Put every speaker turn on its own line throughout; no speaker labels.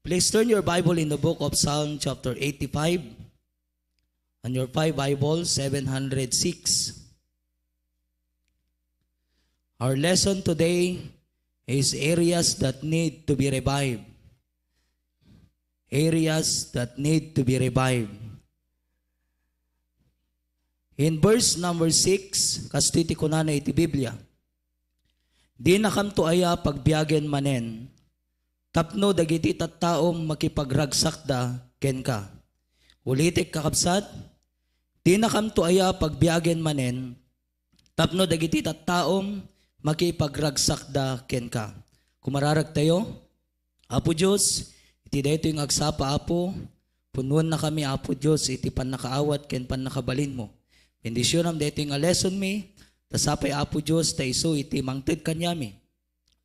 Please turn your Bible in the book of Psalm chapter 85. On your 5 Bible, 706. Our lesson today is areas that need to be revived. Areas that need to be revived. In verse number 6, kastiti ko na iti Biblia. Di na kam aya pagbiyagen manen, tapno dagiti tattaom makipagragsakda ken ka. Ulitik kakabsat, di na kam aya pagbiyagen manen, tapno dagiti tattaom makipagragsakda ken ka. Kumararag tayo, Apo Diyos, iti dayto yung agsapa Apo, punuan na kami Apo Diyos, iti pan nakaawat ken pan nakabalin mo. Bendisyon am dayto yung lesson mi, tasapay Apo Diyos, taiso iti mangted kanyami.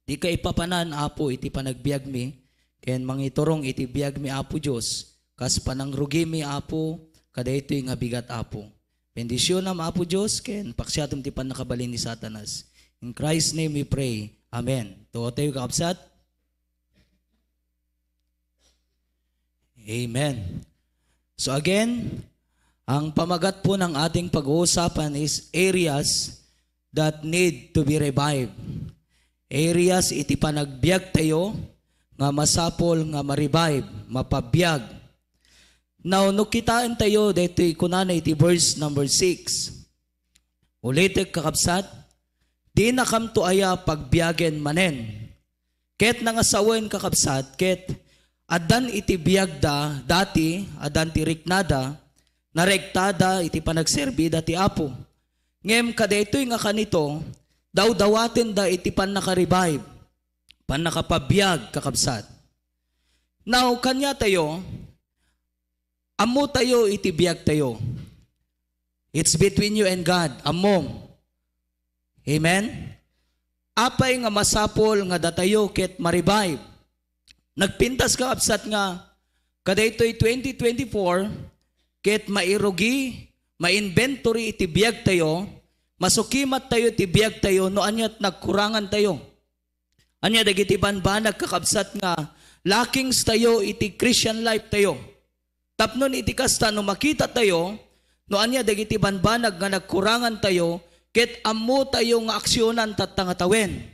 Di ka ipapanan Apo iti panagbiag mi, ken mangiturong iti biag mi Apo Diyos, kas panangrugi mi Apo, kadayto yung abigat Apo. Bendisyon am Apo Diyos, ken paksyatom ti pan nakabalin ni Satanas. In Christ's name we pray. Amen. Tuwa tayo kakabsat. Amen. So again, ang pamagat po ng ating pag-uusapan is areas that need to be revived. Areas iti panagbiag tayo nga masapol nga ma-revive, mapabiyag. Now, nukitaan tayo dito kunana iti verse number 6. Ulitek kakabsat, di na kam aya pagbiyagen manen. Ket nangasawen kakabsat, ket adan iti biyagda dati, adan ti riknada, naregtada iti panagserbi dati Apo. Ngem kadaytoy nga kanito, daw-dawaten da iti pan naka-revive, pan nakapabiyag kakabsat. Now, kanya tayo, amo tayo iti biyag tayo. It's between you and God, amo. Amen? Apay nga masapol nga datayo ket ma-revive. Nagpintas kakabsat nga, kadaytoy 2024, ket mairugi, ma-inventory iti biyag tayo, masukimat tayo iti biyag tayo, no anyat nagkurangan tayo. Anya dagiti banbanag kakabsat nga, lakings tayo iti Christian life tayo. Tapnon iti kasta no makita tayo, no anya dagiti banbanag nga nagkurangan tayo, ket ammo tayo nga aksyonan tatangatawin.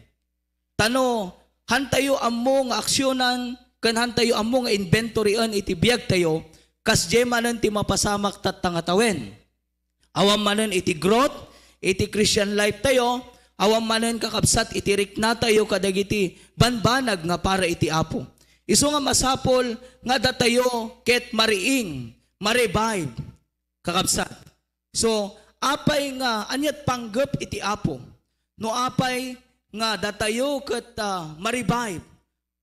Tano, hantayo ammo nga aksyonan, kan hantayo ammo nga inventoryan iti biyag tayo, kas manen ti mapasamak tatangatawin. Awam manen iti growth, iti Christian life tayo, awam manen kakabsat iti rikna tayo kadagiti banbanag nga para iti Apo. Isu nga masapol nga datayo ket mariing, ma-revive kakabsat. So, apay nga anyat panggep iti Apo. No apay nga datayo ket ma-revive.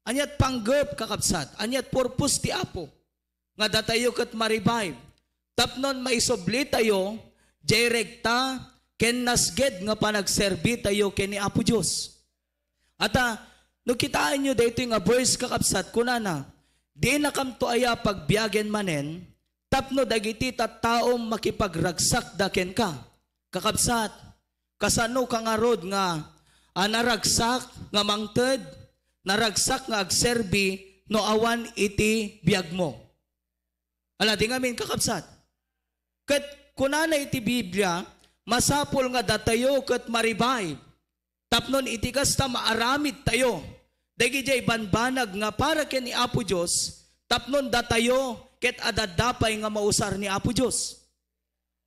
Anyat panggep kakabsat, anyat purpose ti Apo. Nga datayo ket ma-revive. Tapnon maisobli tayo, direkta, ken nasged nga panagserbi tayo ken ni Apo Diyos. Ata, no kitaan nyo dito nga verse kakabsat, kunana, di na kam aya pagbiyagen manen, tapno dagiti tattaom makipagragsak da ken ka. Kakabsat, kasano kang arod nga, naragsak nga mangted, naragsak nga agserbi, no awan iti biyag mo. Ala, di ngamin kakabsat. Kat kunana iti Biblia, masapol nga datayo kat ma-revive. Tapnon iti kasta maaramid tayo. Dagi jay banbanag nga para ken ni Apo Diyos, tapnon datayo ket adadapay nga mausar ni Apo Diyos.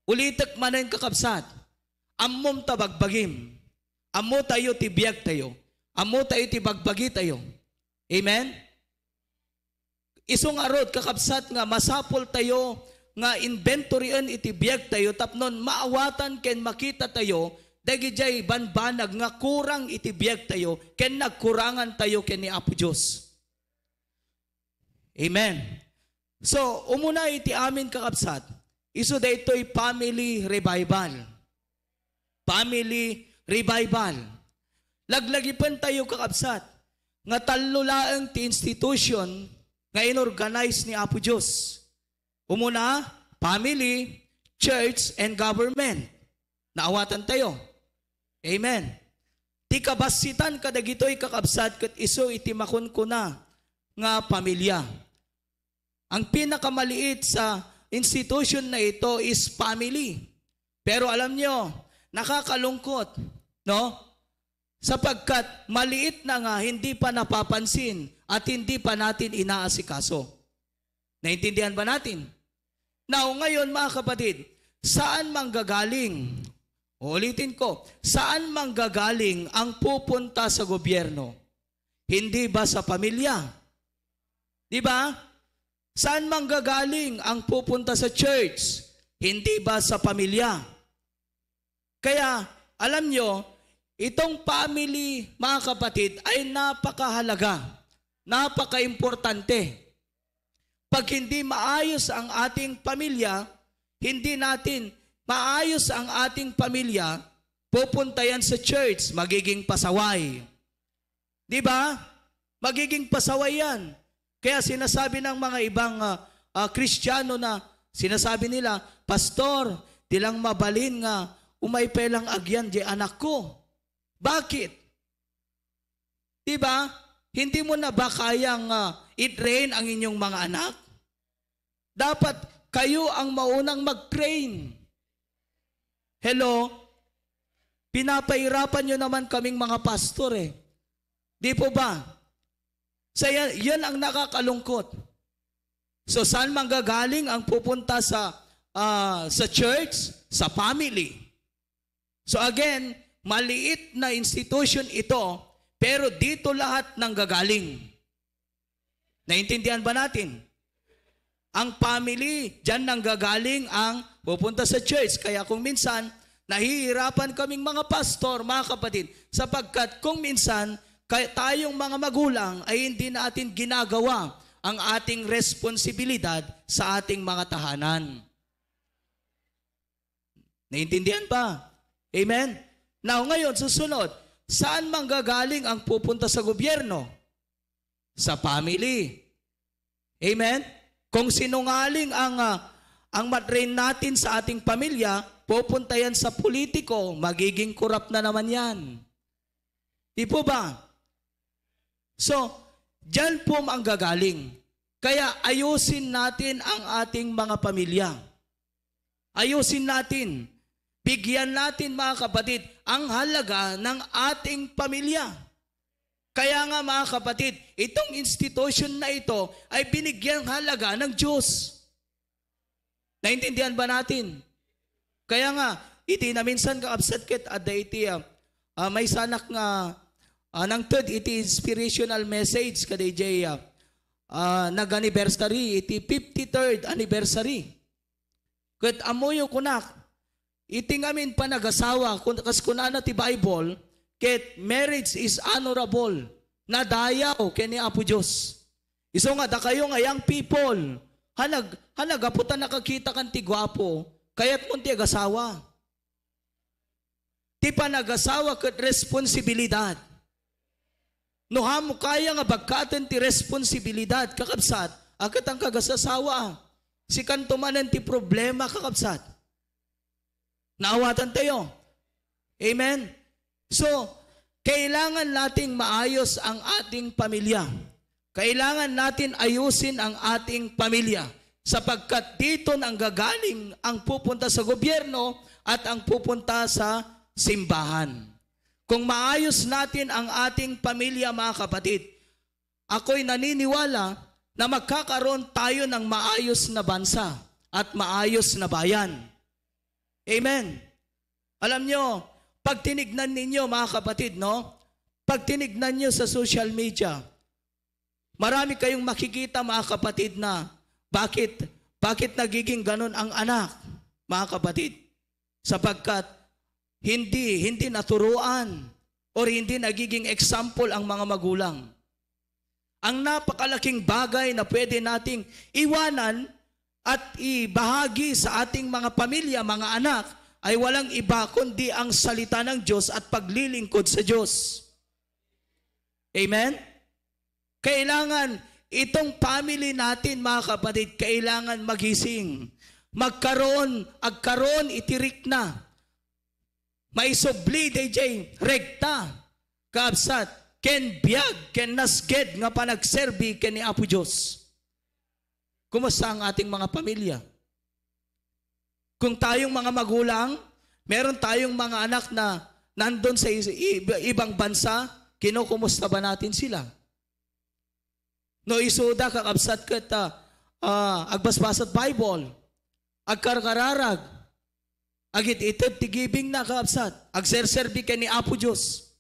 Ulitek manen kakabsat, ammom tabagbagim. Ammo tayo ti biyag tayo. Ammo tayo ti bagbagi tayo. Amen? Isong arod kakabsat nga masapol tayo nga inventoryan iti biyag tayo tapnon maawatan ken makita tayo dagi jay banbanag nga kurang iti biyag tayo ken nagkurangan tayo ken ni Apo Diyos. Amen. So, umuna iti amin kakabsat, isu daytoy family revival. Family revival. Laglagipan tayo kakabsat nga talulaeng ti institution nga inorganize ni Apo Diyos. Umuna, family, church, and government. Naawatan tayo. Amen. Ti kabasitan kadagitoy kakabsat ket iso iti makunkuna nga pamilya. Ang pinakamaliit sa institution na ito is family. Pero alam nyo, nakakalungkot, no? Sapagkat maliit na nga, hindi pa napapansin at hindi pa natin inaasikaso. Naintindihan ba natin? Now, ngayon mga kapatid, saan manggagaling? Ulitin ko, saan manggagaling ang pupunta sa gobyerno? Hindi ba sa pamilya? Di ba? Saan manggagaling ang pupunta sa church? Hindi ba sa pamilya? Kaya, alam nyo, itong family, mga kapatid, ay napakahalaga, napaka-importante. Pag hindi maayos ang ating pamilya, hindi natin maayos ang ating pamilya, pupunta yan sa church, magiging pasaway. Di ba? Magiging pasaway yan. Kaya sinasabi ng mga ibang Kristiyano na sinasabi nila, Pastor, tilang mabalin nga, umay pelang agyan di anak ko. Bakit? Di ba? Hindi mo na ba kayang i-train ang inyong mga anak? Dapat kayo ang maunang mag-train. Hello? Pinapahirapan nyo naman kaming mga pastor eh. Di po ba? So yan ang nakakalungkot. So saan manggagaling ang pupunta sa church? Sa family. So again, maliit na institution ito, pero dito lahat nanggagaling. Naintindihan ba natin? Ang family, dyan nanggagaling ang pupunta sa church. Kaya kung minsan, nahihirapan kaming mga pastor, mga kapatid, sapagkat kung minsan, tayong mga magulang ay hindi natin ginagawa ang ating responsibilidad sa ating mga tahanan. Naintindihan ba? Amen? Now, ngayon, susunod, saan manggagaling ang pupunta sa gobyerno? Sa family. Amen? Kung sinungaling ang matrain natin sa ating pamilya, pupunta yan sa politiko, magiging korap na naman yan. Di po ba? So, dyan po ang gagaling. Kaya ayusin natin ang ating mga pamilya. Ayusin natin. Bigyan natin mga kapatid ang halaga ng ating pamilya. Kaya nga mga kapatid, itong institution na ito ay binigyang halaga ng Diyos. Naintindihan ba natin? Kaya nga, iti na minsan kaabsat ket adda iti may sanak nga nang third iti inspirational message kaday jay nag-anniversary iti 53rd anniversary. Ket amoyo kunak iti ngamin pa nagasawa kas kunana ti Bible ket marriage is honorable na dayaw ken ni Apo Dios. Iso nga da kayo nga young people hanagaputan nakakita kan ti gwapo kayat mo ti agasawa. Ti panagasawa ket responsibilidad. No hamo kaya nga bagkatan ti responsibilidad kakabsat, akat ang kagasasawa. Si kantumanan ti problema kakabsat. Naawatan tayo. Amen? So, kailangan nating maayos ang ating pamilya. Kailangan natin ayusin ang ating pamilya. Sapagkat dito nang gagaling ang pupunta sa gobyerno at ang pupunta sa simbahan. Kung maayos natin ang ating pamilya, mga kapatid, ako'y naniniwala na magkakaroon tayo ng maayos na bansa at maayos na bayan. Amen. Alam nyo, pag tinignan ninyo, mga kapatid, no? Pag tinignan nyo sa social media, marami kayong makikita, mga kapatid, na bakit nagiging ganon ang anak, mga kapatid? Sapagkat hindi naturuan o hindi nagiging example ang mga magulang. Ang napakalaking bagay na pwede nating iwanan at ibahagi sa ating mga pamilya, mga anak, ay walang iba kundi ang salita ng Diyos at paglilingkod sa Diyos. Amen? Kailangan itong family natin, mga kapatid, kailangan magising. Magkaroon itirik na. May subli, DJ, regta, kaabsat. ken biag, ken nasged nga panagserbi ken ni Apo Diyos. Kumusta ang ating mga pamilya? Kung tayong mga magulang, meron tayong mga anak na nandun sa ibang bansa, kinukumusta ba natin sila? No isuda kakabsat ket agbasbasat Bible, agkarkararag, agit itib tigibing na kakabsat, agserserbi ken ni Apo Diyos.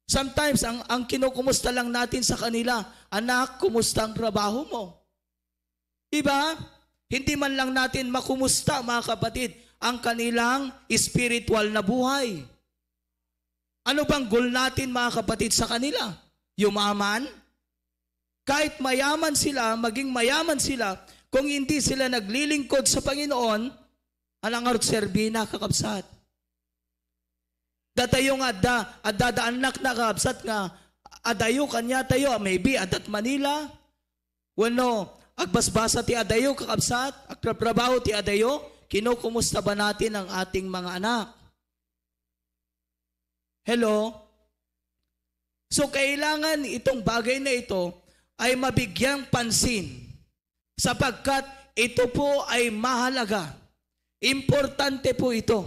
Sometimes, ang kinukumusta lang natin sa kanila, anak, kumusta ang trabaho mo? Diba? Hindi man lang natin makumusta, mga kapatid, ang kanilang spiritual na buhay. Ano bang goal natin, mga kapatid, sa kanila? Yumaman? Kahit mayaman sila, maging mayaman sila, kung hindi sila naglilingkod sa Panginoon, anang serbina kakabsat. Datayo nga dadaanak na kakabsat nga, adayo kanya tayo, maybe adat Manila, wano, agbasbasa ti adayo kakabsat, agtrabaho ti adayo, kinukumusta ba natin ang ating mga anak? Hello? So kailangan itong bagay na ito ay mabigyang pansin sapagkat ito po ay mahalaga. Importante po ito.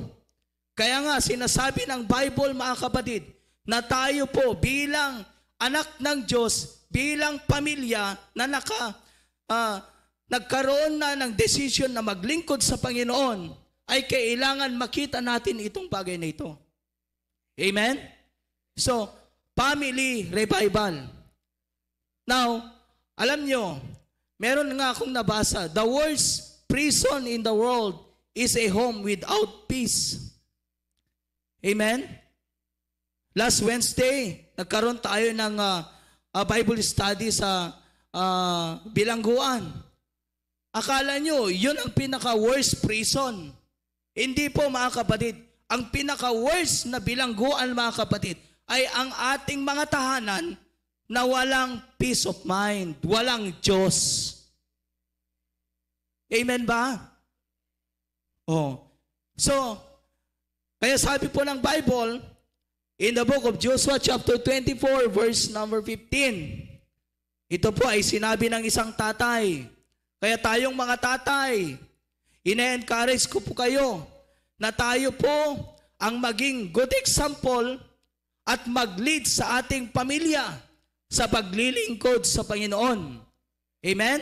Kaya nga sinasabi ng Bible, mga kapatid, na tayo po bilang anak ng Diyos, bilang pamilya na nagkaroon na ng desisyon na maglingkod sa Panginoon, ay kailangan makita natin itong bagay na ito. Amen? So, family revival. Now, alam nyo, meron nga akong nabasa, the worst prison in the world is a home without peace. Amen? Last Wednesday, nagkaroon tayo ng Bible study sa bilangguan. Akala nyo, yun ang pinaka-worst prison. Hindi po, mga kapatid. Ang pinaka-worst na bilangguan, mga kapatid, ay ang ating mga tahanan na walang peace of mind, walang Diyos. Amen ba? Oh. So, kaya sabi po ng Bible, in the book of Joshua chapter 24, verse number 15, ito po ay sinabi ng isang tatay. Kaya tayong mga tatay, ina-encourage ko po kayo na tayo po ang maging good example at mag-lead sa ating pamilya sa paglilingkod sa Panginoon. Amen?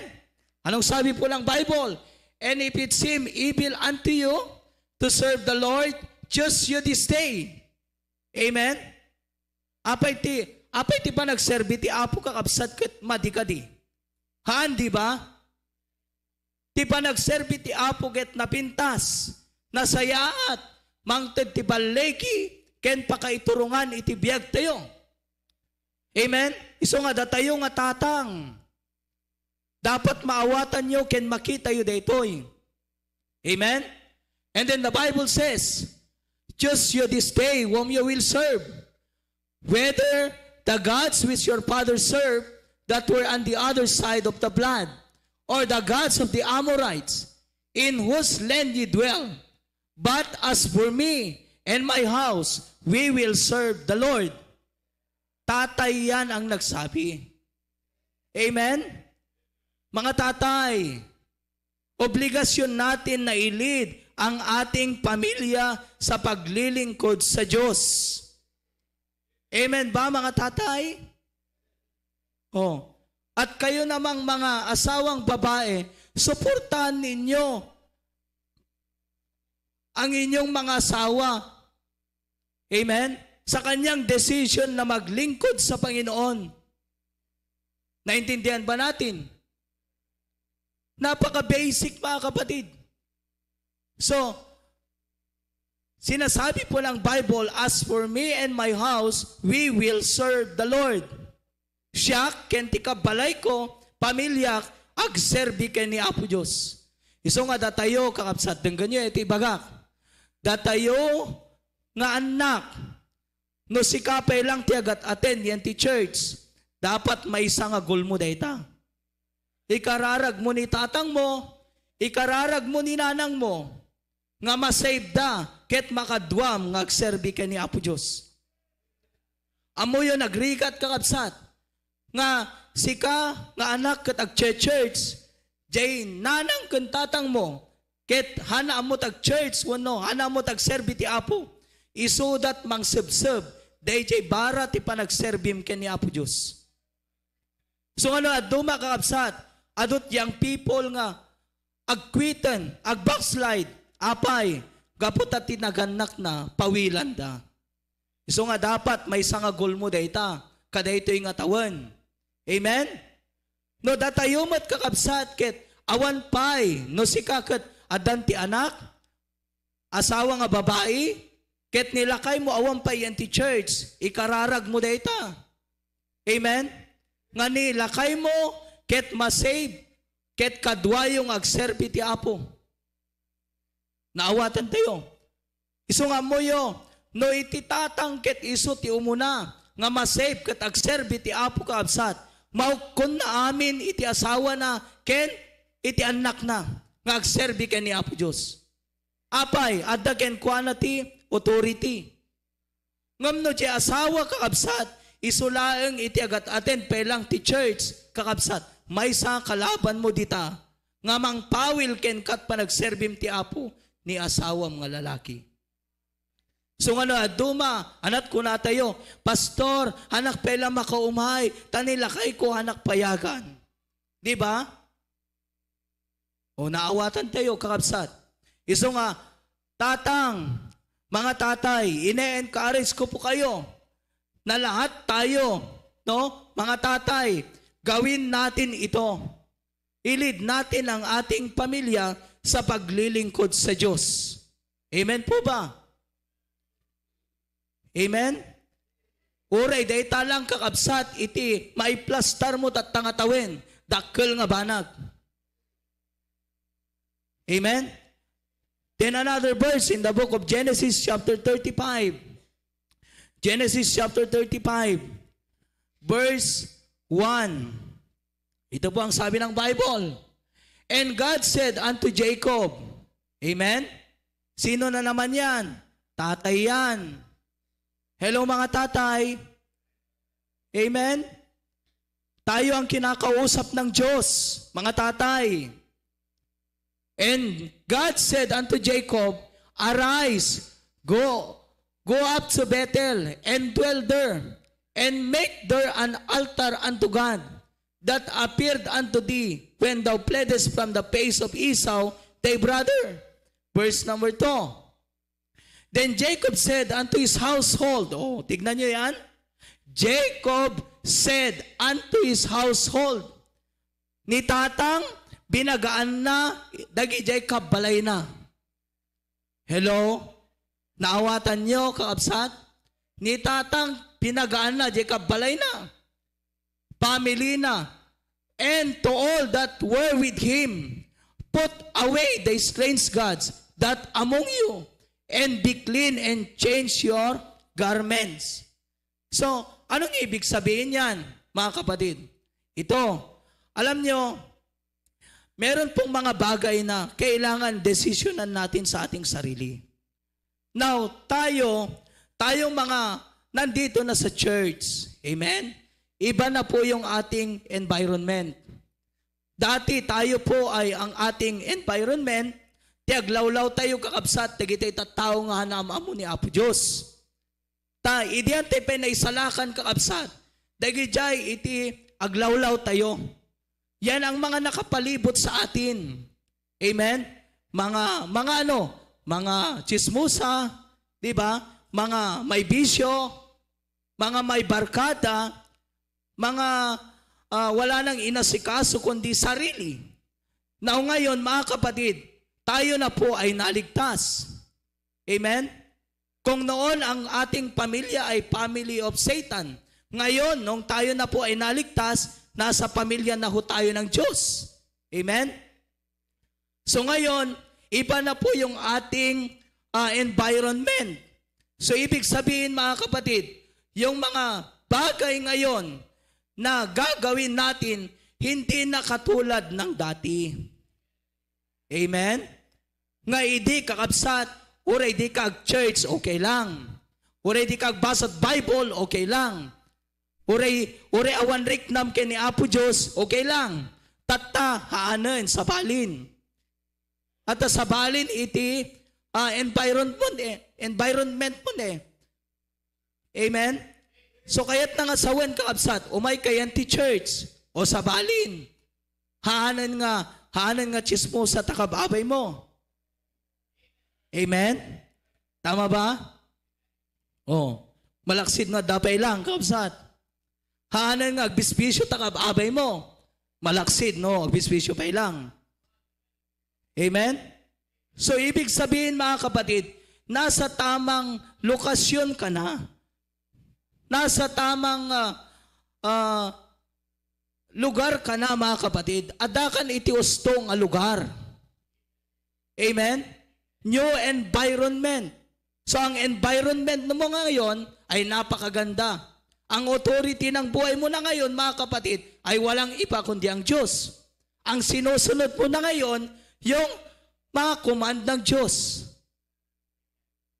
Anong sabi po ng Bible? And if it seem evil unto you to serve the Lord, choose you this day. Amen? Apay ti pa nagserbi ti Apo kakabsat ket madikadi. Haan, di ba? Ti pa nagserbi ti Apo ket napintas, nasayaat, mangted ti baleki, ken pakaiturungan iti biag tayo. Amen? Iso nga datayo nga tatang. Dapat maawatan nyo ken makita yu daytoy. Amen? And then the Bible says, choose you this day whom you will serve, whether the gods which your fathers served that were on the other side of the blood, or the gods of the Amorites, in whose land ye dwell. But as for me and my house, we will serve the Lord. Tatay yan ang nagsabi. Amen? Mga tatay, obligasyon natin na i-lead ang ating pamilya sa paglilingkod sa Diyos. Amen ba, mga tatay? Oh. At kayo namang mga asawang babae, suportahan ninyo ang inyong mga asawa. Amen? Sa kanyang decision na maglingkod sa Panginoon. Naintindihan ba natin? Napaka-basic, mga kapatid. So, sinasabi po ng Bible, as for me and my house, we will serve the Lord. Siya, kenti ka balay ko, pamilya, agserbi ken ni Apo Diyos. Iso nga datayo, kakapsat, denggan nyo, iti bagak. Datayo, nga anak, no si kapay lang tiagat attend yan ti church, dapat may isa nga goal mo dayta. Ikararag mo ni tatang mo, ikararag mo ni nanang mo, nga masave da, ket makadwam, nga agserbi ken ni Apo Diyos. Amo yun nagrigat kakabsat. Nga sika nga anak kat ag church, jay nanang kantatang mo, ket hana mo tag church, wano, hana mo tag serbi ti Apo. Isudat mang sebseb, day jay bara ti panagserbim ken ni Apo Diyos. So ano, aduma kakabsat, adot yang people nga, agkwiten, agbackslide, apay, gaputat tinaganak na, pawilan da. So nga dapat may sanga goal mo dayta, kada ito yung atawan. Amen? No, datayumat kakabsat, ket, awan pay, no si kakat, adan ti anak, asawa nga babae, ket nilakay mo awan pay yan ti church, ikararag mo dayta. Amen? Nga nilakay mo, ket masave, ket kadwayong agserbi ti Apo. Naawatan tayo. Iso nga mo yo, no ititatang ket iso ti umuna, nga masave ket agserbi ti Apo kaabsat, maukon na amin iti asawa na, ken iti anak na, nga agserbi ken ni Apo Diyos. Apay, adda ken kuana ti authority. Ngam no ti asawa kakabsat, isulaeng iti agat-aten pelang ti church kakabsat, may sa kalaban mo dita, nga mang pawil ken kat panagserbim ti Apo ni asawam nga lalaki. So ano, aduma, anak ko na tayo, pastor, anak pela makaumay, tanilakay ko anak payagan. Di ba? O naawatan tayo, kakabsat. Iso nga, tatang, mga tatay, ine-encourage ko po kayo, na lahat tayo, no, mga tatay, gawin natin ito. Ilid natin ang ating pamilya sa paglilingkod sa Diyos. Amen po ba? Amen? Uray, dahi talang kakabsat, iti maiplastar mo tat tangatawin, dakkel nga banag. Amen? Then another verse in the book of Genesis chapter 35. Genesis chapter 35, verse 1. Ito po ang sabi ng Bible. And God said unto Jacob, amen? Sino na naman yan? Tatay yan. Hello mga tatay. Amen? Tayo ang kinakausap ng Diyos, mga tatay. And God said unto Jacob, arise, go up to Bethel, and dwell there, and make there an altar unto God, that appeared unto thee, when thou fleddest from the face of Esau, thy brother. Verse number 2. Then Jacob said unto his household, oh, tignan nyo yan. Jacob said unto his household, ni tatang, binagaan na, dagi Jacob balay na. Hello? Naawatan nyo, kaabsat? Ni tatang, binagaan na, Jacob balay na. Family na. And to all that were with him, put away the strange gods that among you, and be clean and change your garments. So, anong ibig sabihin yan, mga kapatid? Ito, alam nyo, meron pong mga bagay na kailangan desisyonan natin sa ating sarili. Now, tayong mga nandito na sa church, amen? Iba na po yung ating environment. Dati tayo po ay ang ating environment, tiaglawlaw tayo kakabsat, tagitay tattao nga hanamamo ni Apo Diyos. Idiyan tayo pinaisalakan kakabsat, dagijay iti aglawlaw tayo. Yan ang mga nakapalibot sa atin. Amen? Mga chismusa, di ba? Mga may bisyo, mga may barkada, mga wala nang inasikaso kundi sarili. Now ngayon, mga kapatid, tayo na po ay naligtas. Amen? Kung noon ang ating pamilya ay family of Satan, ngayon, nung tayo na po ay naligtas, nasa pamilya na ho tayo ng Diyos. Amen? So ngayon, iba na po yung ating environment. So ibig sabihin mga kapatid, yung mga bagay ngayon na gagawin natin, hindi na katulad ng dati. Amen? Nga idi kakabsat, ura idi kag church, okay lang. Uray di kagbasat Bible, okay lang. Uray awan riknam kini Apo Diyos, okay lang. Tatta haanen sa balin. At sa balin iti environment mo Amen? So kaya't nga sawen kaabsat, umay kayan ti church o sa balin. Haanen nga chismo sa takababay mo. Amen? Tama ba? Malaksid nga dapay lang kaabsat. Haanen nga agbisbisyo takababay mo. Malaksid, no? Agbisbisyo pa lang. Amen? So, ibig sabihin mga kapatid, nasa tamang lokasyon ka na. Nasa tamang lugar ka na mga kapatid. Adakan iti ustong a lugar. Amen? New environment. So, ang environment mo ngayon ay napakaganda. Ang authority ng buhay mo na ngayon, mga kapatid, ay walang iba kundi ang Diyos. Ang sinusunod mo na ngayon, yung mga command ng Diyos.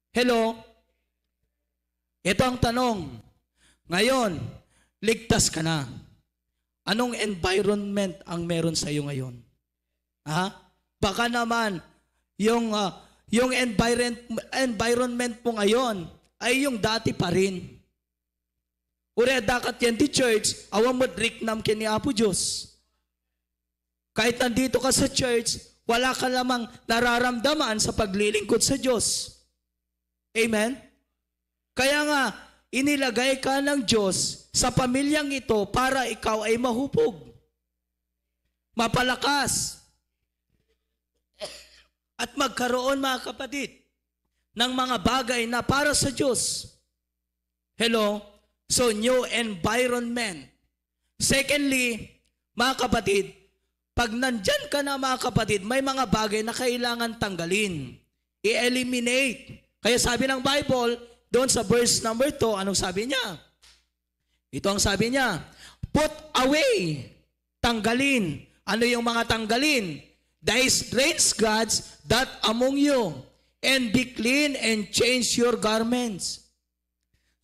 Hello? Ito ang tanong. Ngayon, ligtas ka na. Anong environment ang meron sa iyo ngayon? Baka naman, yung environment mo ngayon ay yung dati pa rin. Uri dakat yan ti church, awang madriknam kini Apo Diyos. Kahit nandito ka sa church, wala ka lamang nararamdaman sa paglilingkod sa Diyos. Amen? Kaya nga, inilagay ka ng Diyos sa pamilyang ito para ikaw ay mahupog, mapalakas, at magkaroon, mga kapatid, ng mga bagay na para sa Diyos. Hello? So, new environment. Secondly, mga kapatid, pag nandyan ka na mga kapatid, may mga bagay na kailangan tanggalin. I-eliminate. Kaya sabi ng Bible, doon sa verse number 2, anong sabi niya? Ito ang sabi niya, put away. Tanggalin. Ano yung mga tanggalin? The strange gods that among you, and be clean and change your garments.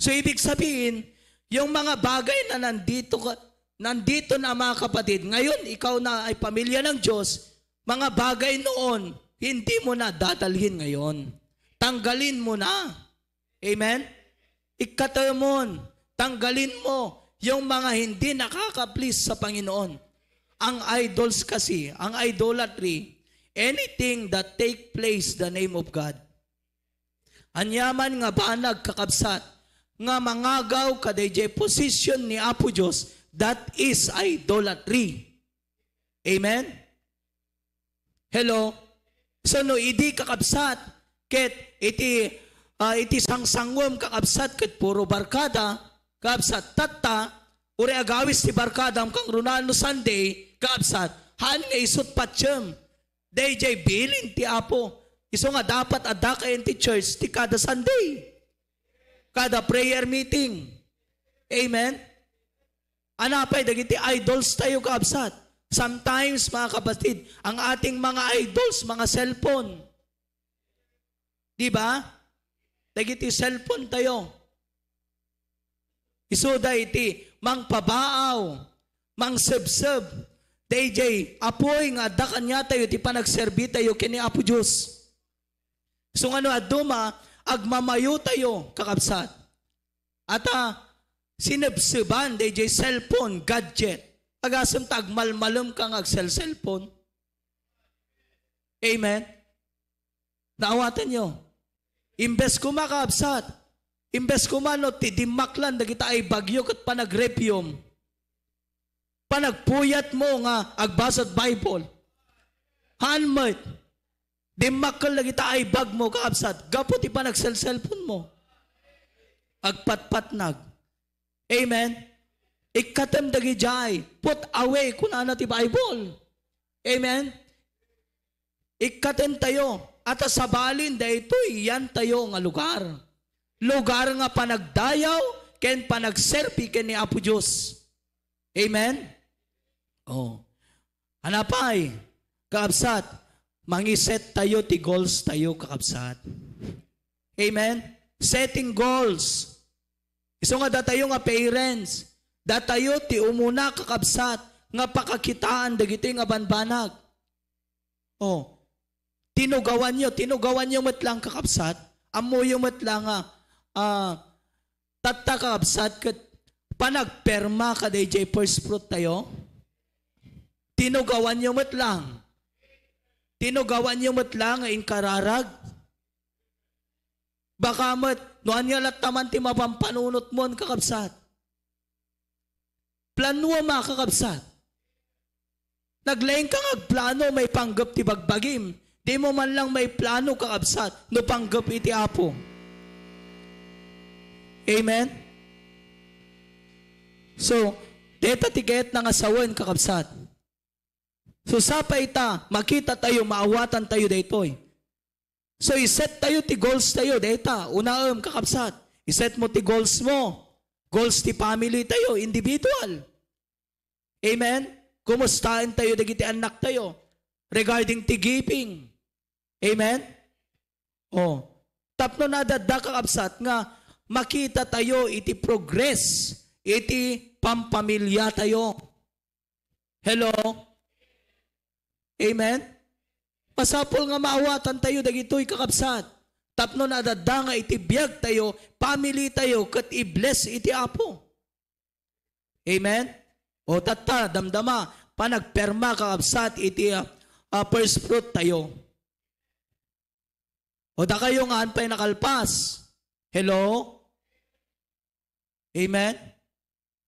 So, ibig sabihin, yung mga bagay na nandito na mga kapatid, ngayon ikaw na ay pamilya ng Diyos, mga bagay noon, hindi mo na dadalhin ngayon. Tanggalin mo na. Amen? Ikatamon, tanggalin mo yung mga hindi nakaka-please sa Panginoon. Ang idols kasi, ang idolatry, anything that take place the name of God. Anyaman nga banag kakabsat, nga mangagaw kadayjay position ni Apo Diyos, that is idolatry. Amen? Hello? So no, idi kakabsat, ket iti sangsangwam kakabsat, ket puro barkada, kakabsat tatta, uri agawis ti barkada, kang runano Sunday, kakabsat, han nga isut patsyem, dayjay bilin ti Apo, iso nga dapat adakayan ti church, ti kada Sunday. Kada prayer meeting. Amen? Anapay, dagiti idols tayo kaabsat. Sometimes, mga kapatid, ang ating mga idols, mga cellphone. Diba? Dagiti cellphone tayo. Isuda iti, mang pabaaw, mang sebseb, DJ, apoy nga, dakan niya tayo, ti panagserbi tayo, kini Apo Diyos. So ano, aduma, agmamayo tayo, kakabsat. At sinebseban, DJ, cellphone, gadget. Agasam tagmalmalum kang cellphone. Amen? Naawatan nyo. Imbes ko makabsat, imbes ko mano, tidimaklan, dagita ay bagyo kat panagrepium. Panagpuyat mo nga, agbasat Bible. Handmade. Dimakal na kita ay bag mo kaabsat. Gapot ipa nag-cellphone mo. Agpatpatnag. Amen? Ikatem dagi jay. Put away kung ano ti Bible. Amen? Ikatem tayo. At sa balin da ito, yan tayo nga lugar. Lugar nga panagdayaw, ken panagserpi ken ni Apo Diyos. Amen? Hanapay, kaabsat, mangiset tayo, ti goals tayo kakabsat. Amen? Setting goals. Iso nga datayo nga parents, datayo ti umuna kakabsat, nga pakakitaan dagiti nga banbanag. Oh, tinugawan nyo matlang kakabsat, amuyo matlang nga, tatta kakabsat, kat panagperma ka DJ first fruit tayo, tinugawan nyo matlang nga inkararag, baka noan nga lataman ti mapampanunot mo kakabsat. Planuwa makakabsat. Naglaing kang agplano may panggap ti bagbagim. Di mo man lang may plano kakabsat no panggap iti apo. Amen? So, deta tiket ng asawan kakabsat. So, sapa ita, makita tayo, maawatan tayo daytoy. So, iset tayo ti goals tayo, deta, unaam kakabsat. Iset mo ti goals mo. Goals ti family tayo, individual. Amen? Kumustahin tayo, dagiti anak tayo. Regarding ti giving. Amen? Oh. Tapno na dadda kakabsat nga, makita tayo iti progress, iti pampamilya tayo. Hello? Amen? Pasapol nga maawatan tayo dagitoy kakabsat. Tapno na dadda nga iti biyag tayo, family tayo, kat i-bless iti apo. Amen? O tata, damdama, panagperma kakabsat iti first fruit tayo. O da kayo nga anpay nakalpas. Hello? Amen?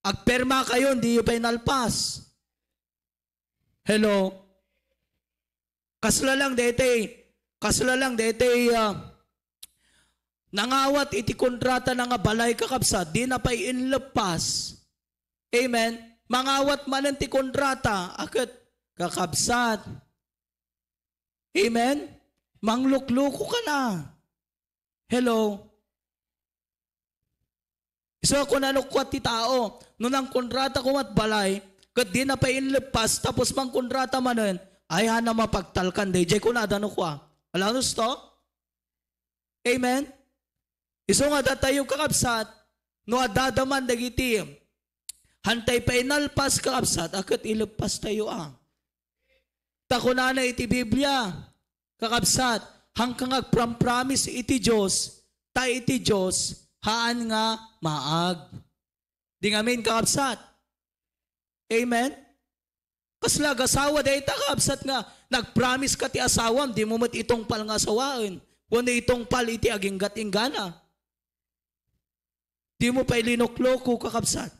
Agperma kayo, hindi yung pinalpas. Hello? Kasla lang dete, nangawat iti kontrata na nga balay kakabsat, di na pa'y inlepas. Amen? Mangawat man ti kontrata, akit kakabsat. Amen? Manglukluko ka na. Hello? So ako nanukwat ti tao, nung ang kontrata ko mat balay, kat di na pa'y inlepas, tapos mang kontrata manen, ay hana mapagtalkan, DJ ko na adano ko. Alanos to? Amen? Iso nga datayo kakabsat, no adadaman dagiti, hantay pa inalpas kakabsat, akit ilepas tayo Takuna na iti Biblia, kakabsat, hangkang agpram-promise iti Diyos, ta iti Diyos, haan nga maag. Di nga min kakabsat. Amen? Kasla asawa day ta kakabsat nga, nagpromise ka ti asawam, di mo mat itong pal nga asawaan, kundi itong pal iti aginggat-inggana. Di mo pa ilinokloko kakabsat.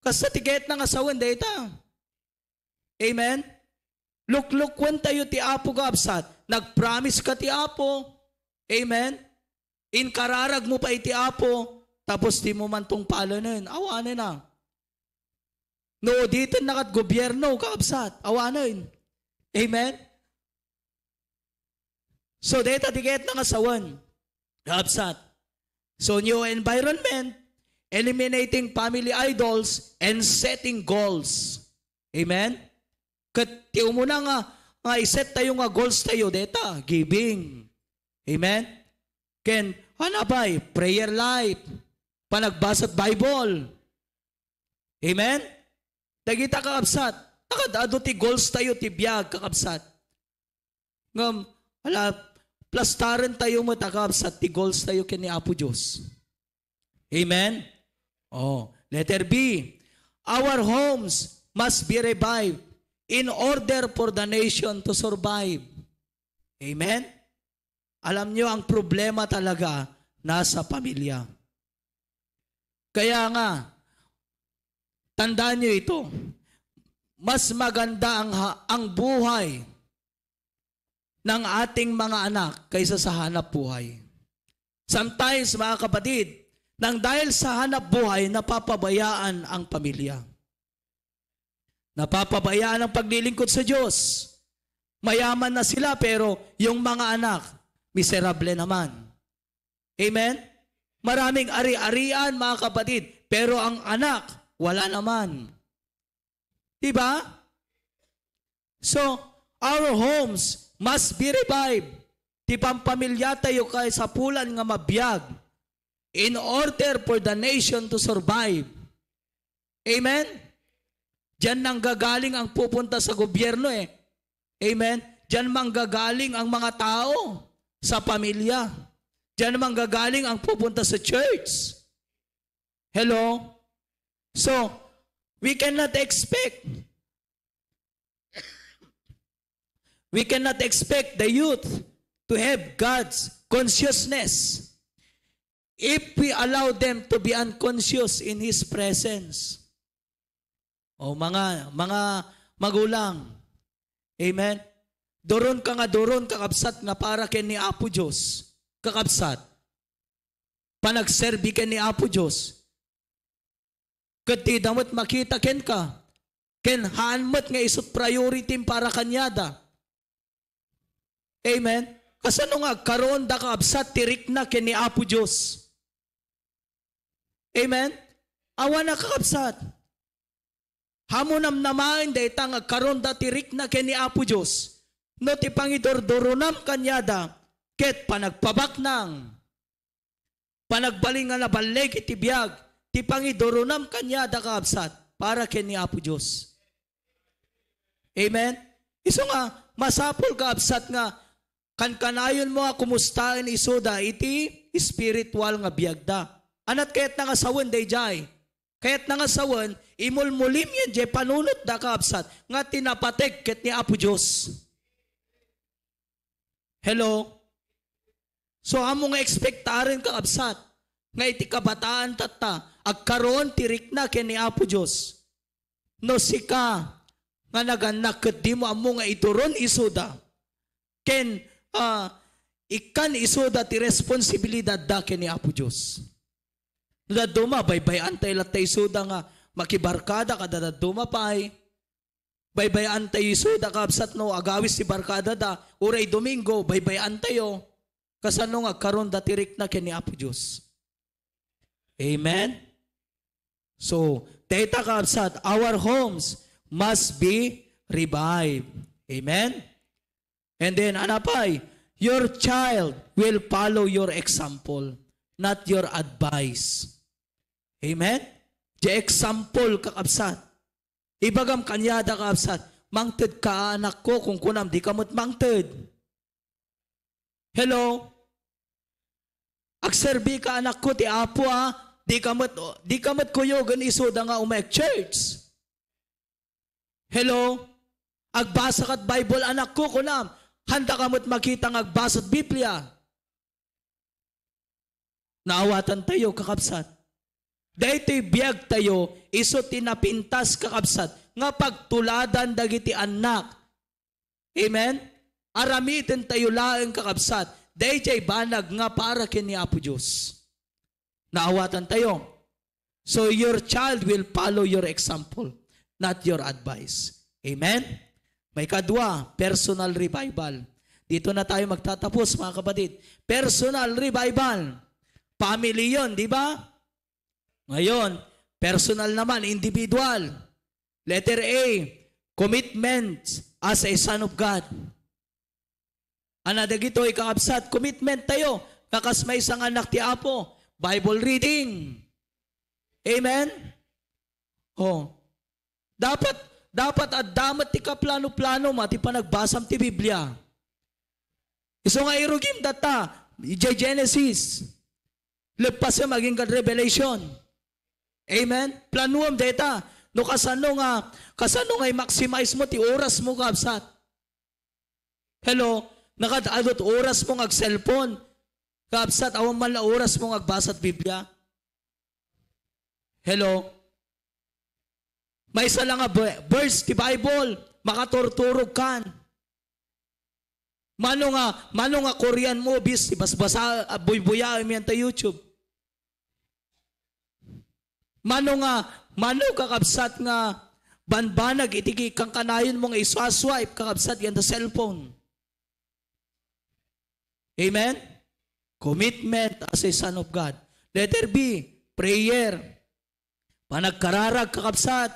Kasi tiget ng asawan day ta. Amen? Luklukwan tayo ti apo kakabsat, nagpromise ka ti apo. Amen? Inkararag mo pa iti apo, tapos di mo man tong palanin, awanin na. No, dito nakat gobyerno, kakabsat, awanin. Amen? So, dito tiget ng asawan, kakabsat. So, new environment, eliminating family idols, and setting goals. Amen? Kat muna nga iset tayo nga goals tayo, deta, giving. Amen? Ken, hanapay, prayer life, panagbasat Bible. Amen? Dagita kakabsat, nakadado ti goals tayo, ti biyag kakabsat. Ngam, plastaran tayo mo kakabsat, ti goals tayo kini Apo Diyos. Amen? Oh, letter B, our homes must be revived in order for the nation to survive. Amen? Alam nyo, ang problema talaga nasa pamilya. Kaya nga, tandaan nyo ito, mas maganda ang buhay ng ating mga anak kaysa sa hanap buhay. Sometimes, mga kapatid, nang dahil sa hanap buhay, napapabayaan ang pamilya. Napapabayaan ang paglilingkod sa Diyos. Mayaman na sila pero yung mga anak, miserable naman. Amen? Maraming ari-arian mga kapatid, pero ang anak, wala naman. Diba? So, our homes must be revived. ti pampamilya tayo kay sa pulan nga mabiyag in order for the nation to survive. Amen? Diyan nang gagaling ang pupunta sa gobyerno eh. Amen? Diyan manggagaling ang mga tao sa pamilya. Diyan manggagaling ang pupunta sa church. Hello? So, we cannot expect the youth to have God's consciousness if we allow them to be unconscious in His presence. O mga magulang, amen? Doron ka kakabsat nga para ken ni Apo Diyos, kakabsat. Panagserbi ken ni Apo Diyos. Kati damot makita ken ka, ken haanmat nga isot priority para kanyada. Amen? Kasano nga, karoon da kakabsat, tirik na ken ni Apo Diyos. Amen? Awa na kakabsat. Hamunam naman da itang karon da tirik na ken ni Apo Diyos. No ti pangidordorunam kanyada ket panagpabak nang panagbalingan na baleg iti biyag ti pangidorunam kanyada kaabsat para ken ni Apo Diyos. Amen? Iso nga masapol kaabsat nga kankanayon mo nga kumustain isoda iti spiritual nga biyagda. Anat kayat nga sawen dayjay. Kayat nga sawen imulmulim yan jay panunot da kaabsat nga tinapatek ket ni Apo Diyos. Hello? So amo nga ekspektaren ka absat nga iti kabataan tata agkaroon tirik na ken ni Apo Diyos. No sika nga naganak ket di mo amo nga ituron isuda ken ikan isuda ti responsibilidad da ken ni Apo Diyos. Daduma baybayan tayo latay isuda nga makibarkada kada daduma pay. Baybayan tayo isuda kaabsat no agawis si barkada da uray Domingo baybayan tayo kasano nga karon da tirik na ken ni Apo Diyos. Amen? So, teta kaabsat, our homes must be revived. Amen? And then anapay, your child will follow your example, not your advice. Amen? The example kakabsat. Ibagam kanyada kaabsat, mangted ka anak ko kung kunam di kamot mangted. Hello? Agserbi ka anak ko ti Apo di kamot kuyogan isoda nga umek church. Hello? Agbasa kat Bible anak ko kunam, handa kamot makita ng agbasat Biblia. Naawatan tayo kakabsat. Dahito'y biyag tayo, iso tinapintas kakabsat, nga pagtuladan dagiti anak. Amen? Aramitin tayo laeng kakabsat, dahito'y banag nga para ken ni Apo Diyos. Naawatan tayo. So your child will follow your example, not your advice. Amen? May kadwa, personal revival. Dito na tayo magtatapos mga kapatid. Personal revival. Family yun, di ba? Ngayon, personal naman, individual. Letter A, commitment as a son of God. Anada gito, ikakabsat, commitment tayo. Kakasmay isang anak ti Apo. Bible reading. Amen? Oh. Dapat at damat ti kaplano-plano mati pa nagbasam ti Biblia. Iso nga irugim data, Genesis. Lepas maging ka Revelation. Amen? Planuam data. No kasano nga i-maximize mo ti oras mo kabsat. Hello? Nakadadot oras mo ag-cellphone. Kabsat, awan man na oras mo agbasat Biblia. Hello? May isa lang nga verse ti Bible, makaturturog kan. Mano nga Korean movies, basa buy-buya yan ta YouTube. Mano kakabsat nga banbanag itiki kang kanayon mo nga iswaswipe kakabsat yan ta cellphone. Amen? Commitment as a son of God. Letter B, prayer. Panagkararag kakabsat.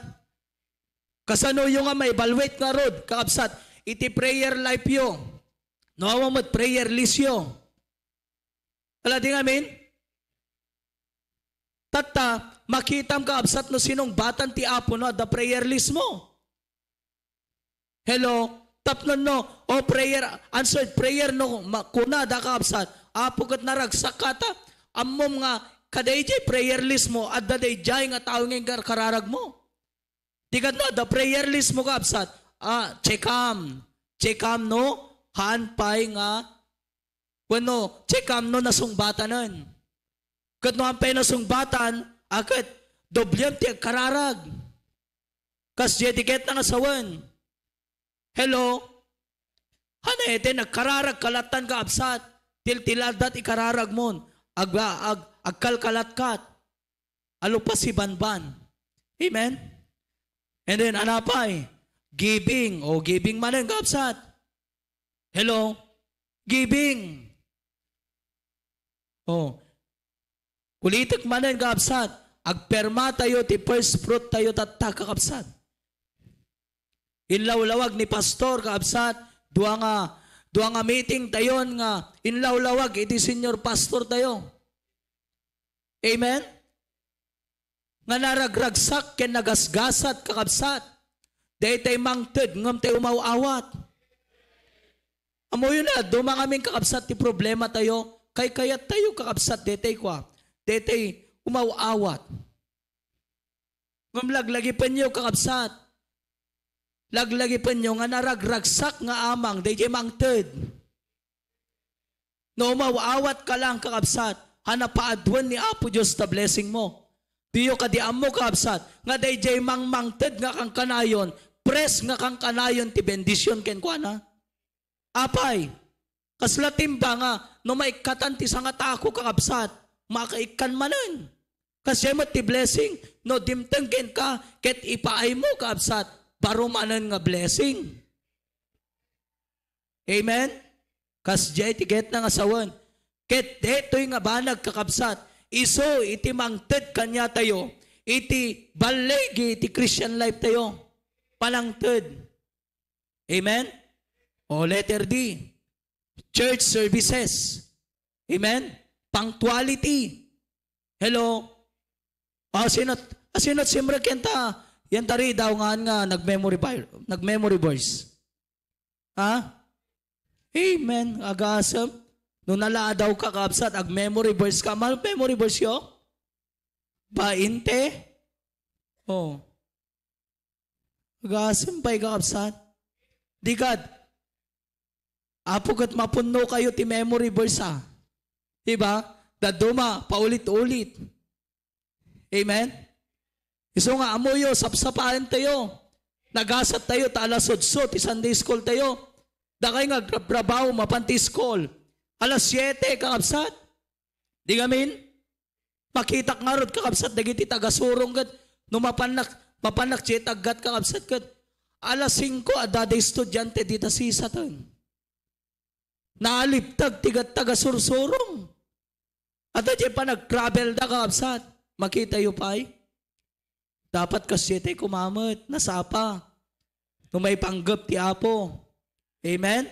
Kasano yung nga ma-evaluate nga rod kakabsat. Iti prayer life yo. No, awamot prayer lisyo. Wala di amin? Tata, makitam ka absat no sinong batan ti apo no, the prayer list mo. Hello? Tapnon no, o prayer, answered prayer no, kuna da ka absat. Apo kat naragsak kata, amom nga, kaday jay prayer list mo, at daday jay nga tao ng kararag mo. Tigat no, the prayer list mo ka absat. Checkam no, hanpay nga, wano, checkam no nasungbatanan. Kat no hanpay nasungbatan, akat, doblem ti kararag. Kas jetiket na ngasawan. Hello? Hanete, nagkararag kalatan ka absat. Tiltiladat ikararag mon. Agkalkalatkat. Alupas si banban. Amen? And then, anapay? Giving. O, giving manen ka absat. Hello? Giving. O, kulitik manen ka absat. Agperma tayo, ti first fruit tayo tatta kakabsat. Inlawlawag ni pastor kaabsat, duwa nga meeting tayon nga inlawlawag iti senior pastor tayo. Amen? Nga naragragsak ken nagasgasat kakabsat. Day tay mangted ngam tay umawawat. Amo yun na, duma kaming kakabsat ti problema tayo, kay kayat tayo kakabsat detay kwa. Detay umawawat. Ngam laglagi pa niyo kakabsat. Laglagi pa nyo nga naragragsak nga amang, day mangted. No mawawat ka lang kakabsat, hanapaadwan ni Apo Diyos ta blessing mo. Diyo ka di amo kakabsat, nga day mangted nga kang kanayon, press nga kang kanayon ti bendisyon ken kwa na. Apay, kasla timba nga, no maikatan ti sangat ako kakabsat, makaikan manan. Kasi mo ti blessing, no dimteng ken ka, ket ipaay mo kakabsat, parumanan nga blessing. Amen? Kas jay tiget na nga sawan. Ket deto'y nga banag kakabsat. Iso iti mangted kanya tayo. Iti balegi iti Christian life tayo. Palangted. Amen? O letter D. Church services. Amen? Punctuality. Hello? Asinot simra kenta. Yan tari daw nga nag-memory verse. Ha? Amen. Agasam. Nung nalaa daw ka kapsat, ag-memory verse ka. Memory verse yo? Bainte? Oh. Agasam pa'y kakapsat. Digad. Apo kat mapuno kayo ti memory verse ha. Diba? Daduma, paulit-ulit. Amen? Iso nga amoyo, sapsapahan tayo. Nagasat tayo, talasod-sod, Sunday school tayo. Dakay nga brabaw, mapanti school. Alas 7, kakabsat. Di gamin? Makitak nga rod, kakabsat, dagiti tagasurong gad. No mapanak, taggat, kakabsat gad. Alas 5, adada estudyante, dita sisatan. Naaliptag, tigat tagasursurong. At adya pa nag-travel da, kakabsat. Makita yu pa'y. Dapat kasi tayo kumamot, nasapa. Nung may panggap ti Apo. Amen?